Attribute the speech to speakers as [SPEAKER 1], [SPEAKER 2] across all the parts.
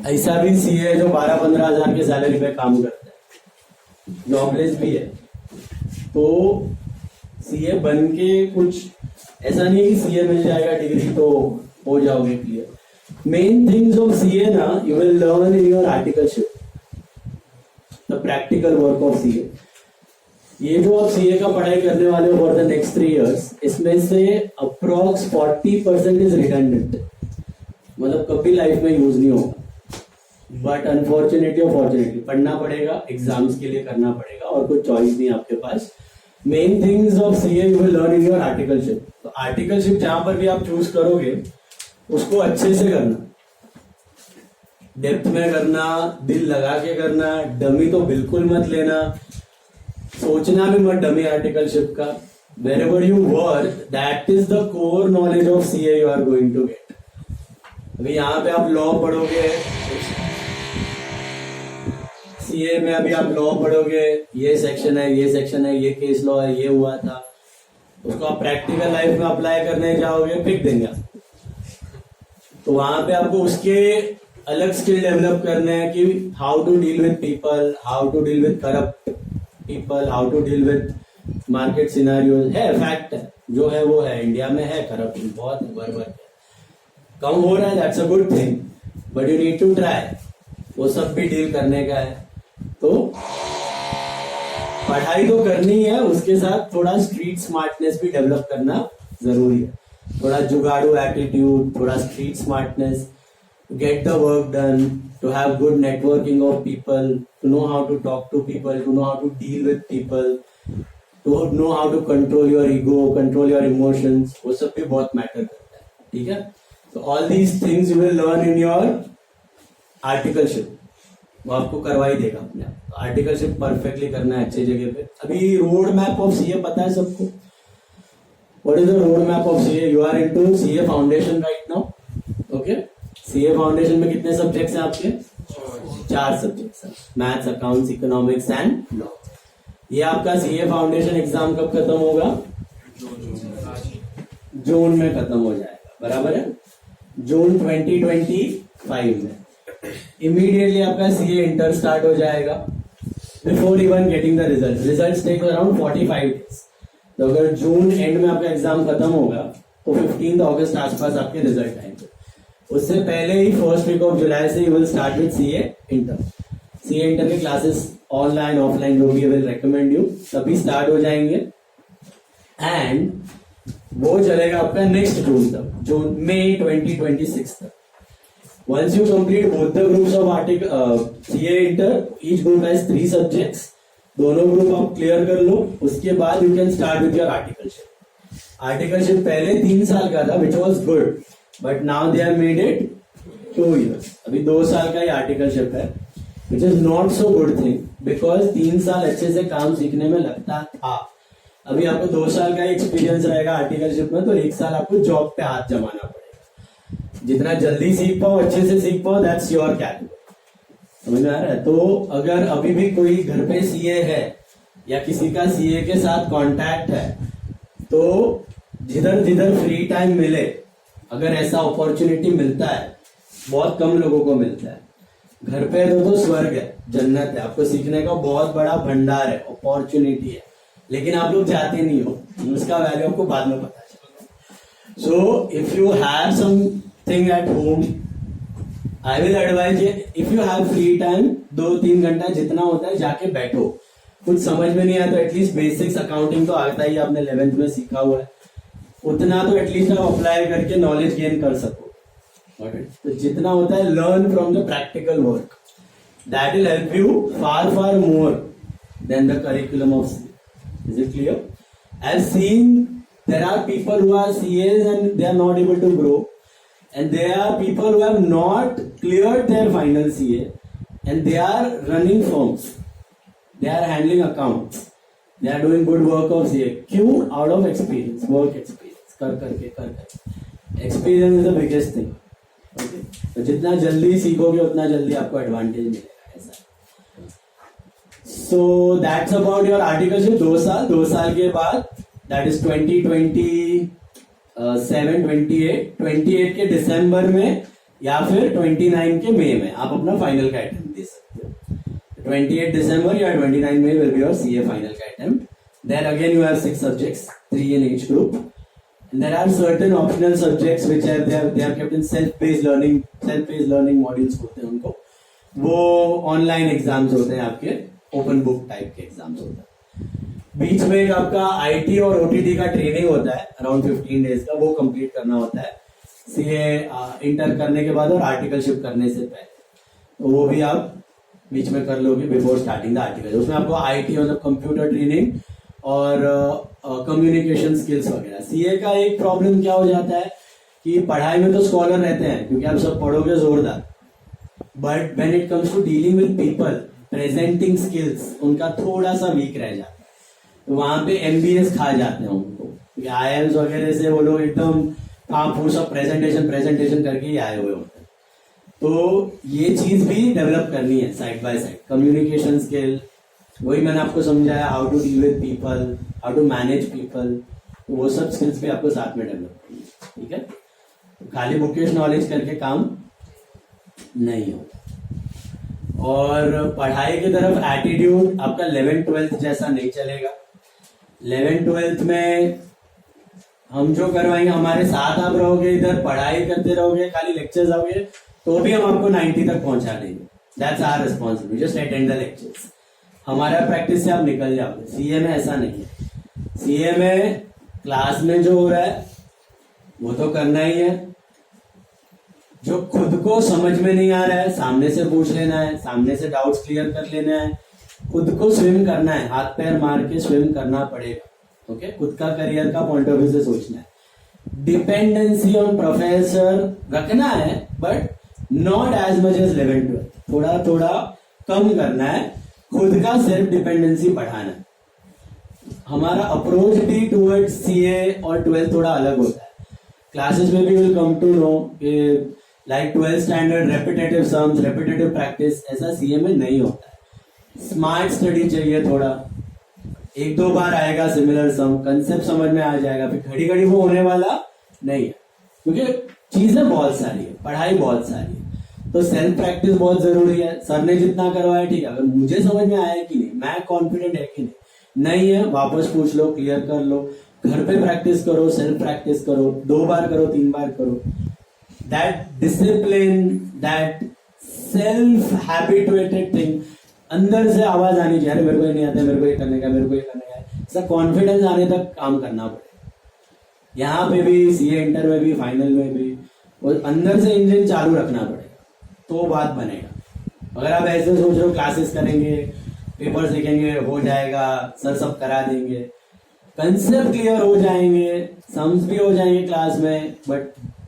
[SPEAKER 1] ऐसा भी सीए है जो 12-15 हजार के सैलरी पे काम करता है, जॉबलेस भी है। तो सीए बन के कुछ ऐसा नहीं कि सीए मिल जाएगा डिग्री तो हो जाओगे clear. Main things of CA ना, you will learn in your articleship, the practical work of CA. ये जो आप सीए का पढ़ाई करने वाले हो फॉर द नेक्स्ट 3 years, इसमें से अप्रोक्स 40% इज रिडंडेंट, मतलब कभी लाइफ में यूज नहीं होगा। बट अनफॉर्चुनेटली और फॉर्चुनेटली पढ़ना पड़ेगा, एग्जाम्स के लिए करना पड़ेगा और कोई चॉइस नहीं आपके पास। Main things of CA you will learn in your articleship. तो आर्टिकलशिप जहां पर भी आप चूज करोगे उसको अच्छे से करना, डेप्थ में करना, दिल लगा के करना, डमी तो बिल्कुल मत लेना, सोचना भी मत डमी आर्टिकलशिप का। wherever you work, that is the core knowledge of CA you are going to get. अभी यहाँ पे आप लॉ पढ़ोगे, सीए में अभी आप लॉ पढ़ोगे, ये सेक्शन है, ये सेक्शन है, ये केस लॉ है, ये हुआ था, उसको आप प्रैक्टिकल लाइफ में अप्लाई करने जाओगे, फेंक देंगे आप। तो वहां पे आपको उसके अलग स्किल डेवलप करने हैं कि how to deal with people, how to deal with corrupt people, how to deal with market scenarios. है फैक्ट है, जो है वो है, इंडिया में है करप्शन बहुत बर्बर, कम हो रहा है, that's a good thing, but you need to try, वो सब भी डील करने का है। तो पढ़ाई तो करनी है, उसके साथ थोड़ा स्ट्रीट स्मार्टनेस भी डेवलप करना जरूरी है, थोड़ा जुगाड़ू एटीट्यूड, थोड़ा street smartness, get the work done, to have good networking of people, to know how to talk to people, to know how to deal with people, to know how to control your ego, control your emotions, वो सब भी बहुत matter करता है। ठीक है, तो all these things you will learn in your articleship, वो आपको करवा ही देगा अपने आप। आर्टिकलशिप परफेक्टली करना है अच्छी जगह पे। अभी रोड मैप ऑफ सीए पता है सबको? What is the road map of CA? You are into CA foundation right now, okay. CA foundation में कितने सब्जेक्ट्स हैं आपके? 4 सब्जेक्ट्स हैं, maths, accounts, economics and law. ये आपका सीए फाउंडेशन एग्जाम कब खत्म होगा? जून में खत्म हो जाएगा, बराबर है, जून 2025 में। इमीडिएटली आपका सीए इंटर स्टार्ट हो जाएगा, before even getting the result. Result take around 45 days. तो अगर जून एंड में आपका एग्जाम खत्म होगा तो 15 अगस्त आसपास आपके रिजल्ट आएंगे। उससे पहले ही फर्स्ट वीक ऑफ जुलाई से you will start with CA inter. CA inter के क्लासेस ऑनलाइन ऑफलाइन जो भी विल रेकमेंड यू, सभी स्टार्ट हो जाएंगे एंड वो चलेगा आपका नेक्स्ट जून तक, जून मई 2026 तक। Once you complete both the groups of CA Inter, each group has 3 subjects. दोनों ग्रुप आप क्लियर कर लो, उसके बाद you can start with your articleship. Articleship पहले 3 साल का था, which was good, but now they are made it 2 years। अभी 2 साल का ही आर्टिकलशिप है, which is not so good thing, because 3 साल अच्छे से काम सीखने में लगता था। अभी आपको 2 साल का एक्सपीरियंस रहेगा आर्टिकलशिप में, तो 1 साल आपको जॉब पे हाथ जमाना पड़ेगा। जितना जल्दी सीख पाओ, अच्छे से सीख पाओ, दैट्स योर कैपेबिलिटी। समझ में आ रहा है? तो अगर अभी भी कोई घर पे सीए है या किसी का सीए के साथ कांटेक्ट है, तो जिधर जिधर फ्री टाइम मिले, अगर ऐसा अपॉर्चुनिटी मिलता है, बहुत कम लोगों को मिलता है, घर पे तो स्वर्ग है, जन्नत है, आपको सीखने का बहुत बड़ा भंडार है, अपॉर्चुनिटी है, लेकिन आप लोग जाते नहीं हो, उसका वैल्यू आपको बाद में पता चलेगा। So if you have something at home, I will advise, if you have free time, 2-3 घंटा जितना होता है जाके बैठो। कुछ समझ में नहीं आया तो एटलीस्ट बेसिक्स अकाउंटिंग तो आता ही, आपने 11th में सीखा हुआ है, उतना तो एटलीस्ट आप अप्लाई करके नॉलेज गेन कर सको। तो जितना होता है learn from the practical work, that will help you far far more than the curriculum of CA. Is it clear? I have seen there are people who are CS and they are not able to grow, and there are people who have not cleared their final CA and they are running firms, they are handling accounts, they are doing good work of CA. क्यों? Out of experience, work experience, कर करके experience is the biggest thing. Okay? तो जितना जल्दी सीखोगे उतना जल्दी आपको एडवांटेज मिलेगा, ऐसा। So that's about your articleship। 2 साल के बाद, that is 2027-28 के दिसंबर में या फिर 29 के मई में आप अपना फाइनल का अटेम्प्ट दे सकते हो। 28 दिसंबर या 29 मई will be your CA final का attempt. Then again you have 6 subjects, 3 in each group. And there are certain optional subjects which are they are kept in self-paced learning modules होते हैं उनको, वो ऑनलाइन एग्जाम्स होते हैं, आपके open book type के exams होते हैं। बीच में एक आपका आईटी और ओटीटी का ट्रेनिंग होता है अराउंड 15 डेज का, वो कंप्लीट करना होता है सीए इंटर करने के बाद और आर्टिकलशिप करने से पहले, तो वो भी आप बीच में कर लोगे बिफोर स्टार्टिंग द आर्टिकल। उसमें आपको आईटी मतलब कंप्यूटर ट्रेनिंग और कम्युनिकेशन स्किल्स वगैरह। सीए का एक प्रॉब्लम क्या हो जाता है कि पढ़ाई में तो स्कॉलर रहते हैं क्योंकि आप सब पढ़ोगे जोरदार, but when it comes to dealing with people, presenting skills उनका थोड़ा सा वीक रह जाता है, तो वहां पे एमबीएस खा जाते हैं उनको, क्योंकि आईएल्स वगैरह से वो लोग एकदम आप वो सब प्रेजेंटेशन करके ही आए हुए होते हैं। तो ये चीज भी डेवलप करनी है side by side, communication skill, वही मैंने आपको समझाया, how to deal with people, how to manage people, वो सब स्किल्स भी आपको साथ में डेवलप करनी है, ठीक है। खाली बुकिश नॉलेज करके काम नहीं होता। और पढ़ाई की तरफ एटीट्यूड आपका 11th-12th जैसा नहीं चलेगा। 11th-12th में हम जो करवाएंगे, हमारे साथ आप रहोगे, इधर पढ़ाई करते रहोगे, खाली लेक्चर्स आओगे, तो भी हम आपको 90 तक पहुंचा देंगे। That's our responsibility, just attend the lectures. हमारा प्रैक्टिस से आप निकल जाओगे। सीए में ऐसा नहीं है। सीए में क्लास में जो हो रहा है वो तो करना ही है, जो खुद को समझ में नहीं आ रहा है सामने से पूछ लेना है, सामने से डाउट्स क्लियर कर लेना है, खुद को स्विम करना है, हाथ पैर मार के स्विम करना पड़ेगा। ओके, खुद का करियर का पॉइंट ऑफ व्यू से सोचना है। डिपेंडेंसी ऑन प्रोफेसर रखना है, but not as much as 11th-12th, थोड़ा थोड़ा कम करना है, खुद का सेल्फ डिपेंडेंसी बढ़ाना है। हमारा अप्रोच भी टुवर्ड्स सीए और 12th थोड़ा अलग होता है। क्लासेस में भी विल कम टू नो कि like 12th standard repetitive sums, repetitive practice, ऐसा सीए में नहीं होता है। स्मार्ट स्टडी चाहिए, थोड़ा 1-2 बार आएगा सिमिलर सम, कंसेप्ट समझ में आ जाएगा, फिर घड़ी घड़ी वो होने वाला नहीं है, क्योंकि चीजें बहुत सारी है, पढ़ाई बहुत सारी है, तो सेल्फ प्रैक्टिस बहुत जरूरी है। सर ने जितना करवाया ठीक है, अगर मुझे समझ में आया कि नहीं, मैं कॉन्फिडेंट है कि नहीं है, वापस पूछ लो, क्लियर कर लो, घर पे प्रैक्टिस करो, सेल्फ प्रैक्टिस करो, 2 बार करो, 3 बार करो। That discipline, that self habituated thing, अंदर से आवाज आनी चाहिए, अरे मेरे को ये नहीं आता, मेरे को ये करने का, मेरे को ये करने का, ऐसा कॉन्फिडेंस आने तक काम करना पड़ेगा। यहाँ पे भी, सीए इंटर में भी, फाइनल में भी, और अंदर से इंजन चालू रखना पड़ेगा, तो बात बनेगा। अगर आप ऐसे सोच रहे हो क्लासेस करेंगे, पेपर्स लिखेंगे, हो जाएगा, सर सब करा देंगे, कंसेप्ट क्लियर हो जाएंगे, सम्स भी हो जाएंगे क्लास में, बट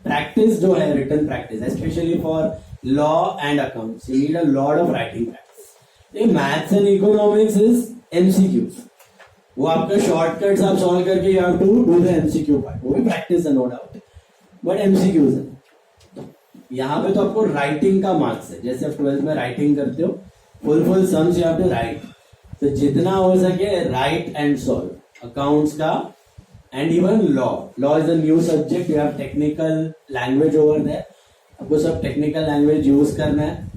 [SPEAKER 1] प्रैक्टिस जो है, written practice, specially for law and accounts, you need a lot of writing practice. Maths and economics is MCQs, वो आपका शॉर्टकट्स आप सॉल्व करके you have to do the MCQ part, वो भी practice है no doubt, but MCQs है। यहाँ पे तो आपको राइटिंग का मार्क्स है, जैसे आप 12th में राइटिंग करते हो, full sums you have to write, तो जितना हो सके राइट एंड सॉल्व अकाउंट्स का। And even law is a new subject, you have technical language over there, आपको सब टेक्निकल लैंग्वेज यूज करना है,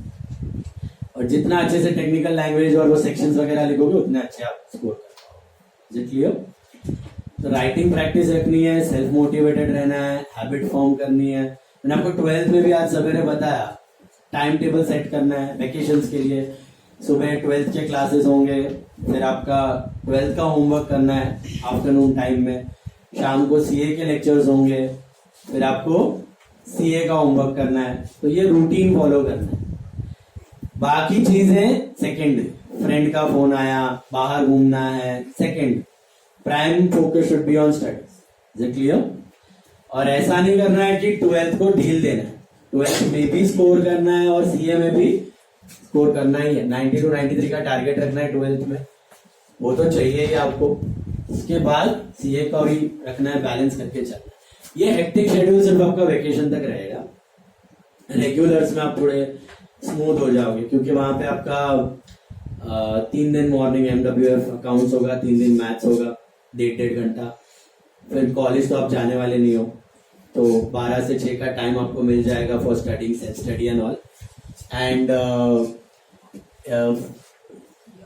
[SPEAKER 1] और जितना अच्छे से टेक्निकल लैंग्वेज और वो सेक्शंस वगैरह लिखोगे उतने अच्छे आप स्कोर कर पाओगे। Is it clear? तो राइटिंग प्रैक्टिस रखनी है, सेल्फ मोटिवेटेड रहना है, हैबिट फॉर्म करनी है। मैंने आपको 12th में भी आज सवेरे बताया, टाइम टेबल सेट करना है वेकेशंस के लिए। सुबह 12th के क्लासेस होंगे, फिर आपका 12th का होमवर्क करना है आफ्टरनून टाइम में, शाम को सीए के लेक्चर्स होंगे, फिर आपको सीए का होमवर्क करना है, तो ये रूटीन फॉलो करना है। बाकी चीजें सेकेंडरी, फ्रेंड का फोन आया, बाहर घूमना है, second, prime focus should be on studies. Is it clear? और ऐसा नहीं करना है कि 12th को ढील देना है, 12th में भी स्कोर करना है और सीए में भी स्कोर करना ही है। 90 to 93 का टारगेट रखना है 12th में, वो तो चाहिए ही आपको। उसके बाद सीए का भी रखना है, बैलेंस करके चलना है। ये हेक्टिक शेड्यूल सिर्फ आपका वेकेशन तक रहेगा, रेगुलर्स में आप थोड़े स्मूथ हो जाओगे, क्योंकि वहां पे आपका 3 दिन मॉर्निंग एमडब्ल्यूएफ अकाउंट्स होगा, 3 दिन मैथ्स होगा, 1.5 घंटा, फिर कॉलेज तो आप जाने वाले नहीं हो, तो 12 से 6 का टाइम आपको मिल जाएगा for studying, self study and all. And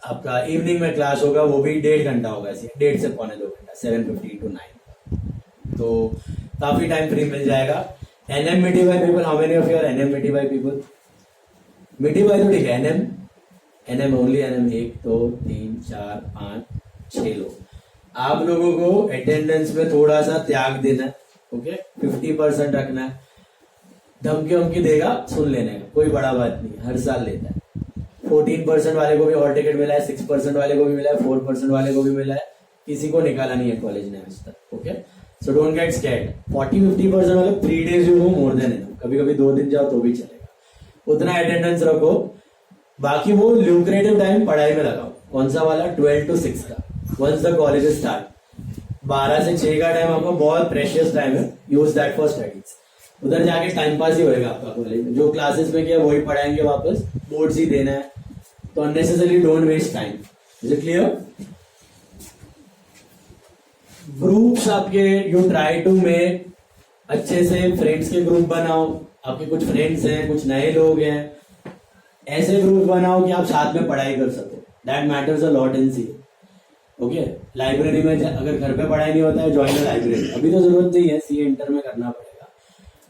[SPEAKER 1] आपका इवनिंग में क्लास होगा, वो भी 1.5 घंटा होगा, 1.5 से 1.25 घंटा, 7:15 to 9। तो काफी टाइम फ्री मिल जाएगा। एनएम मिटी by people, how many of you are एनएम मिटी बाई पीपल? मिटी बाई तो ठीक है, एनएम ओनली, एनएम 1 2 3 4 5 6 लोग। आप लोगों को अटेंडेंस में थोड़ा सा त्याग देना है, ओके, 50% रखना है। धमकी वमकी देगा सुन लेने का, कोई बड़ा बात नहीं, हर साल लेता है। 14% वाले को भी हॉल टिकट मिला है, 6% वाले को भी मिला है, 4% वाले को भी मिला है, किसी को निकाला नहीं है कॉलेज ने आज तक, okay. So don't get scared. 40-50% वाले 3 days यू हो मोर देन इनफ, कभी कभी 2 दिन जाओ तो भी चलेगा, उतना अटेंडेंस रखो। बाकी वो ल्यूक्रेटिव टाइम पढ़ाई में लगाओ। कौन सा वाला? 12 to 6 का, वंस द कॉलेज स्टार्ट। 12 से 6 का टाइम आपको बहुत प्रेशियस टाइम है, यूज दैट फॉर स्टडीज। उधर जाके टाइम पास ही होएगा आपका कॉलेज में, जो क्लासेस में किया वही पढ़ाएंगे वापस, बोर्ड्स ही देना है, तो unnecessarily don't waste time. Is it clear? Groups आपके यू ट्राई टू मेक, अच्छे से फ्रेंड्स के ग्रुप बनाओ। आपके कुछ फ्रेंड्स हैं, कुछ नए लोग हैं, ऐसे ग्रुप बनाओ कि आप साथ में पढ़ाई कर सको। That matters a lot in C, okay. Library में अगर घर पे पढ़ाई नहीं होता है, ज्वाइन अ लाइब्रेरी। अभी तो जरूरत नहीं है, सीए इंटर में करना पड़ेगा,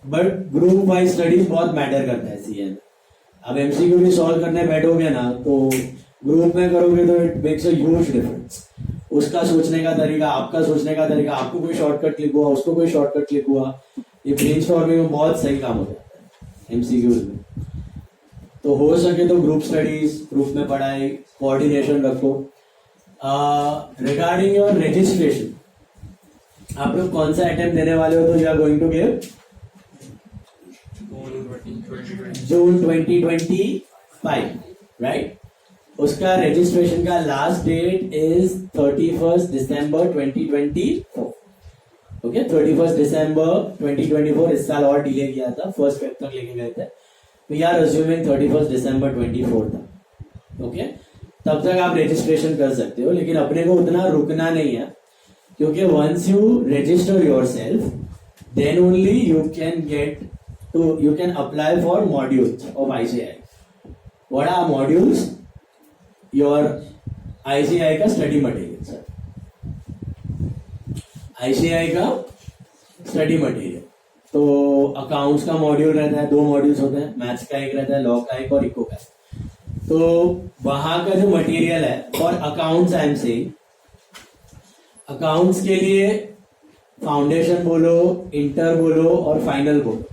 [SPEAKER 1] बट ग्रुप वाइज स्टडीज बहुत मैटर करता है सीए में। अब एमसीक्यू भी सॉल्व करने बैठोगे ना, तो ग्रुप में करोगे तो it makes a huge difference. उसका सोचने का तरीका, आपका सोचने का तरीका, आपको कोई शॉर्टकट क्लिक हुआ, उसको कोई शॉर्टकट क्लिक हुआ, ये ब्रेनस्टॉर्मिंग में बहुत सही काम हो जाता है एमसीक्यूज में। तो हो सके तो ग्रुप स्टडीज, ग्रुप में पढ़ाई, कोऑर्डिनेशन रखो। रिगार्डिंग योर रजिस्ट्रेशन, आप लोग कौन सा अटेम्प्ट देने वाले हो? तो you are going to give June 2025, right? उसका रजिस्ट्रेशन का last date is 31 December 2024, okay. 31 December 2024, इस साल और डिले किया था, 1 Feb तक लेके गए थे। वी आर अज्यूमिंग 31 दिसंबर 24 तक, ओके। तब तक आप रजिस्ट्रेशन कर सकते हो, लेकिन अपने को उतना रुकना नहीं है, क्योंकि once you register yourself, then only you can get to, you can apply for modules of ICAI. What are modules? Your ICAI का स्टडी मटेरियल, सर, ICAI का स्टडी मटेरियल। तो अकाउंट्स का मॉड्यूल रहता है, 2 मॉड्यूल्स होते हैं, maths का एक रहता है, लॉ का एक, और इको का। तो वहां का जो मटेरियल है for accounts, I am saying, accounts के लिए फाउंडेशन बोलो, इंटर बोलो और फाइनल बोलो,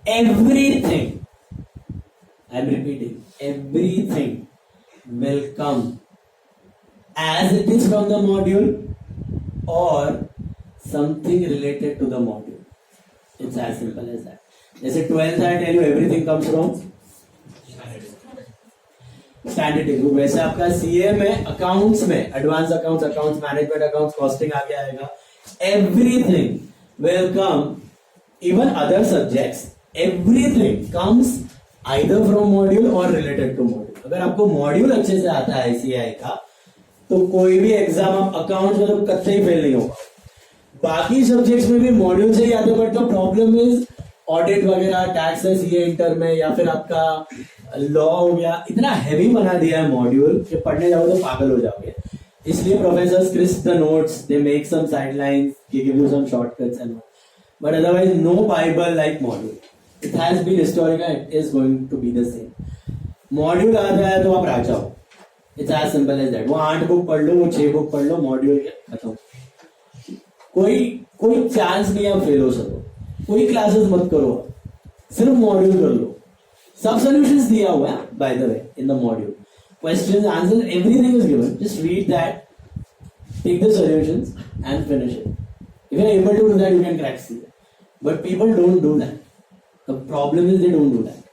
[SPEAKER 1] everything, I am repeating, everything will come as it is from the module or something related to the module. It's as simple as that. जैसे 12th I tell you everything comes from standard text, वैसे आपका CA में, accounts में, advance accounts, accounts management, accounts costing आगे आएगा। Everything will come, even other subjects, everything comes either from module और related to module. अगर आपको module अच्छे से आता है ICAI का, तो कोई भी एग्जाम आप अकाउंट्स में तो कतई फेल नहीं होगा। बाकी सब्जेक्ट्स में भी मॉड्यूल से ही आते, but the problem is audit वगैरह, टैक्स है सीए इंटर में, या फिर आपका लॉ हो गया, इतना हैवी बना दिया है मॉड्यूल कि पढ़ने जाओ तो पागल हो जाओगे। इसलिए professors crisp the notes, they make some sidelines, they give you some shortcuts and all, but otherwise no Bible like module. It has been historical, it is going to be the same. Module आता है तो आप राजा हो, it's as simple as that. वो 8 book पढ़ लो, वो 6 book पढ़ लो, मॉड्यूल के खत्म। कोई चांस नहीं आप फेल हो सको, कोई क्लासेस मत करो, सिर्फ मॉड्यूल कर लो। सब सॉल्यूशंस दिया हुआ है by the way in the module, questions, answers, everything is given, just read that, take the solutions and finish it. If you are able to do that, you can crack CA, but people don't do that. The problem is they don't do that.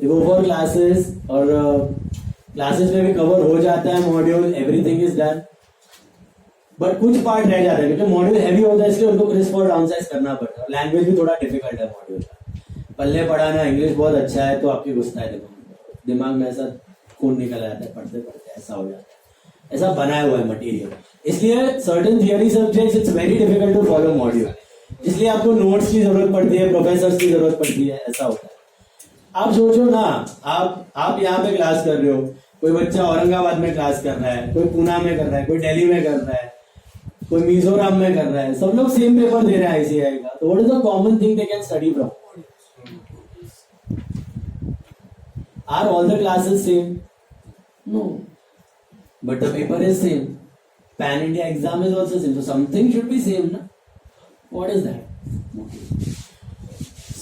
[SPEAKER 1] They go for classes, और classes में भी cover हो जाता है module, everything is done, but कुछ part रह जाता है, क्योंकि मॉड्यूल हैवी होता है, इसलिए उनको क्रिस्प और डाउनसाइज करना पड़ता है। लैंग्वेज भी थोड़ा डिफिकल्ट है मॉड्यूल का, पल्ले पढ़ाना, इंग्लिश बहुत अच्छा है तो आपकी घुसता है दिमाग में, ऐसा खून निकल आता है पढ़ते पढ़ते, ऐसा हो जाता है, ऐसा बनाया हुआ है मटेरियल। इसलिए certain theory subjects it's very difficult to follow module. इसलिए आपको नोट्स की जरूरत पड़ती है, प्रोफेसर्स की जरूरत पड़ती है, ऐसा होता है। आप सोचो ना, आप यहाँ पे क्लास कर रहे हो, कोई बच्चा औरंगाबाद में क्लास कर रहा है, कोई पूना में कर रहा है, कोई दिल्ली में कर रहा है, कोई मिजोरम में कर रहा है, सब लोग सेम पेपर दे रहे हैं आईसीएआई का। तो what is the common thing they can study from? Are all the classes same? No, but the paper is same. Pan India exam is also same, so something should be same ना. What is that?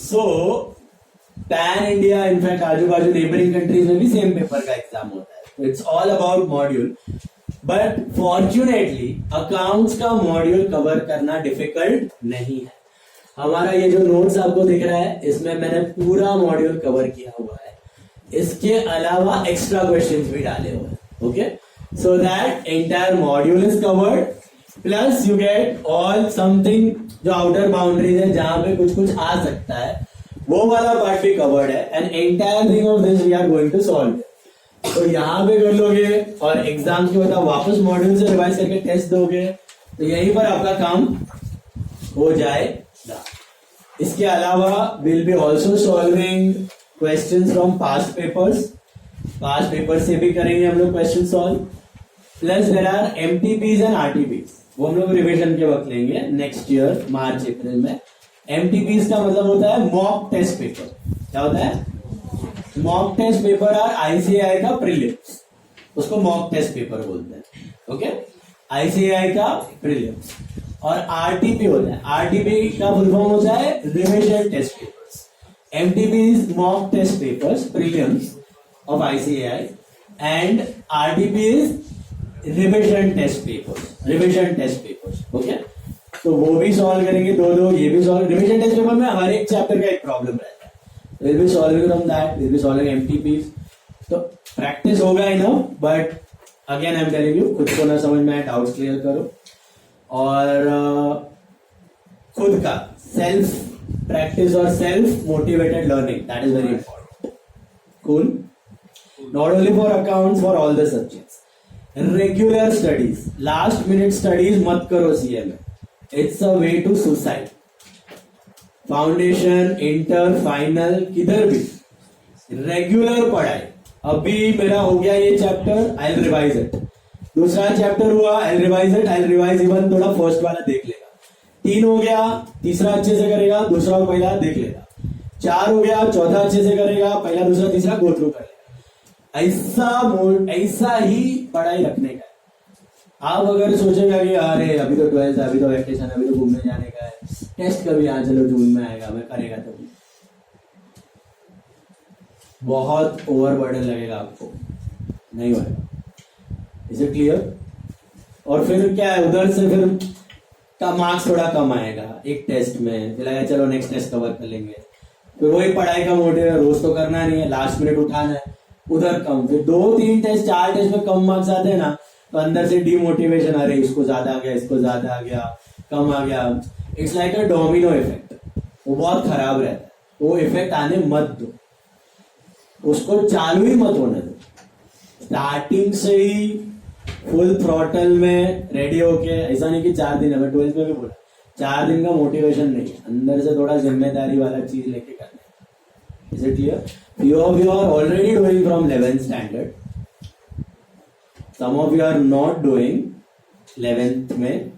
[SPEAKER 1] So pan India, in fact आजू बाजू neighbouring countries में भी same paper का exam होता है. It's all about module. But fortunately accounts का module cover करना डिफिकल्ट नहीं है. हमारा ये जो नोट्स आपको दिख रहा है, इसमें मैंने पूरा मॉड्यूल कवर किया हुआ है. इसके अलावा एक्स्ट्रा क्वेश्चंस भी डाले हुए हैं. Okay, so that entire module is covered, plus you get all something जो आउटर बाउंड्रीज है, जहां पे कुछ कुछ आ सकता है, वो वाला पार्ट भी कवर्ड है. And entire thing of this we are going to solve. तो यहाँ पे कर लोगे और एग्जाम के बाद वापस मॉड्यूल से रिवाइज करके टेस्ट दोगे, तो यहीं पर आपका काम हो जाएगा. इसके अलावा will be also solving questions from past papers. Past paper से भी करेंगे हम लोग question solve. Plus there are MTPs and RTPs, वो हम लोग रिविजन के वक्त लेंगे नेक्स्ट ईयर मार्च अप्रैल में. एमटीपीज का मतलब होता है मॉक टेस्ट पेपर. क्या होता है? मॉक टेस्ट पेपर और आईसीएआई का प्रीलिम्स, उसको मॉक टेस्ट पेपर बोलते हैं. ओके, आईसीएआई का प्रीलिम्स. और आरटीपी होता है, आरटीपी का फुल फॉर्म होता है revision test papers. MTP is mock test papers prelims of ICAI, and RTP is revision test papers. Revision test papers. Okay, तो वो भी सॉल्व करेंगे दो. ये भी सॉल्व. रिविजन टेस्ट पेपर में हर एक चैप्टर का एक प्रॉब्लम रहता है. We'll be solving from that. We'll be solving MTPs. तो प्रैक्टिस होगा ही ना, but again I am telling you, खुद को ना समझ में आए डाउट्स क्लियर करो. और खुद का सेल्फ प्रैक्टिस और self motivated learning, that is very important. Cool. Not only for accounts, for all the subjects. Regular studies, last minute studies मत करो सीए में. It's a way to suicide. Foundation, inter, final, किधर भी regular पढ़ाई. अभी मेरा हो गया ये chapter, I will revise it. दूसरा चैप्टर हुआ, I will revise it. I will revise even थोड़ा फर्स्ट वाला देख लेगा. 3 हो गया, तीसरा अच्छे से करेगा, दूसरा पहला देख लेगा. 4 हो गया, चौथा अच्छे से करेगा, पहला दूसरा तीसरा गो थ्रू कर लेगा. ऐसा ही पढ़ाई रखने का. आप अगर सोचेगा कि अरे अभी तो 12th है, अभी तो वैकेशन, अभी तो घूमने जाने का है, टेस्ट कभी यहाँ चलो जून में आएगा, मैं करेगा तभी, बहुत ओवरबर्डन लगेगा आपको, नहीं होगा. Is it clear? और फिर क्या है, उधर से फिर का मार्क्स थोड़ा कम आएगा एक टेस्ट में, फिर लगा चलो नेक्स्ट टेस्ट कवर कर लेंगे. फिर वही पढ़ाई का मोटिव है, रोज तो करना नहीं है, लास्ट मिनट उठाना है, उधर कम. फिर 2-3 टेस्ट 4 टेस्ट में कम मार्क्स आते हैं ना, तो अंदर से डिमोटिवेशन, अरे इसको ज्यादा आ गया, इसको ज्यादा आ गया, कम आ गया. It's like a domino effect. वो बहुत खराब रहता है. वो इफेक्ट आने मत दो, उसको चालू ही मत होने दो. स्टार्टिंग से ही फुल थ्रॉटल में रेडी होके, ऐसा नहीं कि 4 दिन है, मैं 12th में भी बोला 4 दिन का मोटिवेशन नहीं है, अंदर से थोड़ा जिम्मेदारी वाला चीज लेके करना है. Is it clear? few of you are already doing from 11th standard, some of you are not doing 11th में,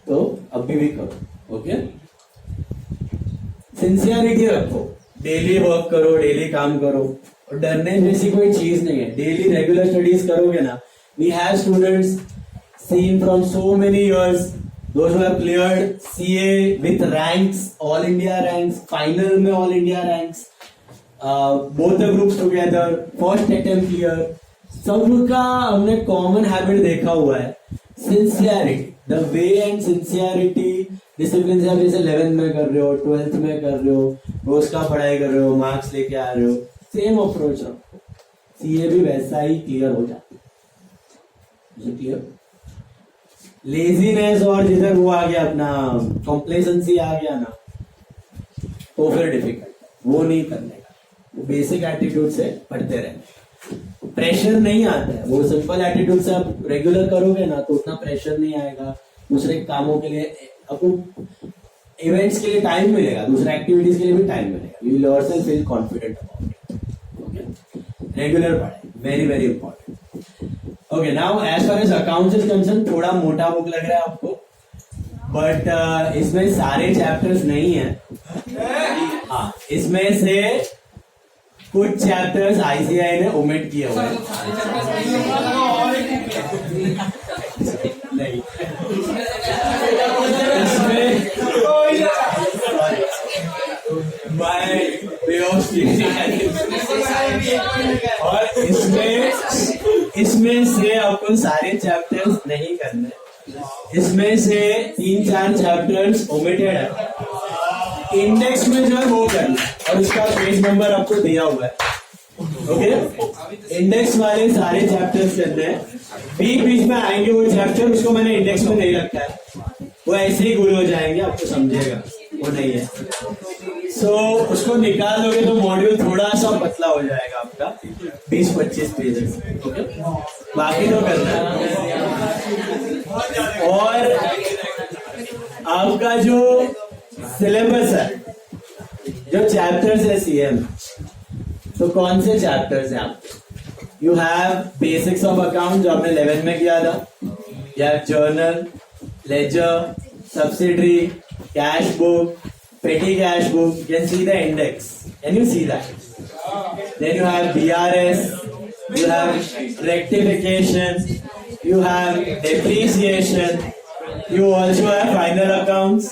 [SPEAKER 1] तो अभी भी करो. ओके, सिंसियरिटी रखो, डेली वर्क करो, डेली काम करो, और डरने जैसी कोई चीज नहीं है. डेली रेगुलर स्टडीज करोगे ना. We have students seen from so many years, those who have cleared CA with ranks, all India ranks, final में all India ranks, both the groups together, first attempt clear. सबका हमने common habit देखा हुआ है, sincerity. The way and sincerity, discipline से आप जैसे 11th में कर रहे हो, 12th में कर रहे हो, रोज का पढ़ाई कर रहे हो, मार्क्स लेके आ रहे हो, सेम अप्रोच रखो, सीए भी वैसा ही क्लियर हो जाती है. क्लियर? लेजीनेस और जिधर वो आ गया अपना कॉम्प्लेसेंसी आ गया ना, तो फिर डिफिकल्ट, वो नहीं करने का. वो बेसिक एटीट्यूड से पढ़ते रहना. प्रेशर नहीं आता है, वो सिंपल एटीट्यूड से आप रेगुलर करोगे ना, तो उतना प्रेशर नहीं आएगा. दूसरे कामों के लिए आपको इवेंट्स के लिए टाइम मिलेगा, दूसरा एक्टिविटीज के लिए भी टाइम मिलेगा. You will yourself feel confident about it. Okay, regular पढ़ाई very very important. Okay, now as far as accounts is concerned, थोड़ा मोटा बुक लग रहा है आपको, बट इसमें सारे चैप्टर्स नहीं है. हाँ, इसमें से कुछ चैप्टर्स आईसीआई ने ओमिट किए हुए हैं. नहीं, इसमें बाय वे ऑफ स्पीकिंग, और इसमें से आपको सारे चैप्टर्स नहीं करने. इसमें से 3-4 चैप्टर्स ओमिटेड है. इंडेक्स में जो है वो करना, और उसका पेज नंबर आपको दिया हुआ है. ओके, इंडेक्स वाले सारे चैप्टर्स करने हैं. बीच में आएंगे वो चैप्टर, उसको मैंने इंडेक्स में नहीं रखा है, वो ऐसे ही गुल हो जाएंगे, आपको समझेगा वो नहीं है. सो उसको निकाल दोगे तो मॉड्यूल थोड़ा सा पतला हो जाएगा आपका, 20-25 पेजेस. ओके, बाकी तो करना है. और आपका जो सिलेबस है, जो चैप्टर्स है सीएम, तो कौन से चैप्टर्स हैं आपके? You have basics of account जो आपने 11 में किया था. You have journal, ledger, subsidiary, cash book, petty cash book. You can see the index. Can you see that? Then you have BRS, you have rectification, you have depreciation, you also have final accounts,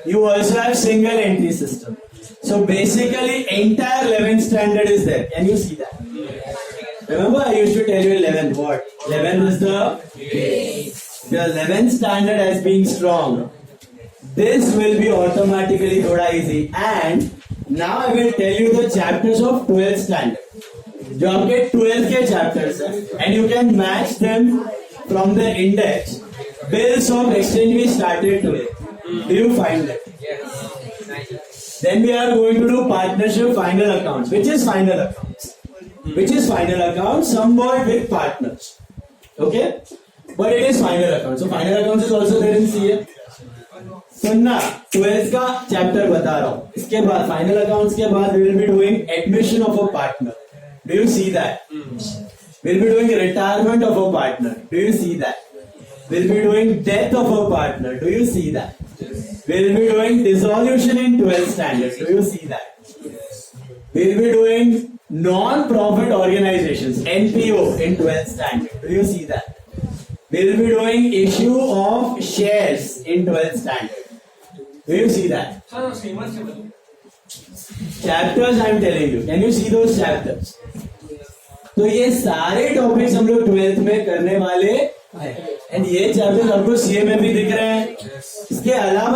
[SPEAKER 1] you also have single entry system. So basically entire 11th standard is there. Can you see that? Remember I used to tell you 11th what? 11th is the 11th standard as being strong. This will be automatically thoda easy. And now I will tell you the chapters of 12th standard. जो आपके 12th के chapters हैं, and you can match them from the index. Bills of exchange we started today. Do you find that? Yes. Then we are going to do partnership final accounts. Which is final accounts? Which is final accounts? Somewhat with partners. Okay? But it is final accounts. So final accounts is also there in CA. सुनना, 12th का chapter बता रहा हूं. इसके बाद final accounts के बाद we will be doing admission of a partner. Do you see that? We'll be doing retirement of a partner. Do you see that? We'll be doing death of a partner. Do you see that? We'll be doing dissolution in 12th standard. Do you see that? We'll be doing non-profit organizations, NPO, in 12th standard. Do you see that? We'll be doing issue of shares in 12th standard. Do you see that? Chapters I am telling you. Can you see those chapters? तो ये सारे topics हम लोग 12th में करने वाले हैं. And ये चैप्टर्स आपको सीए में भी दिख रहे हैं. इसके अलावा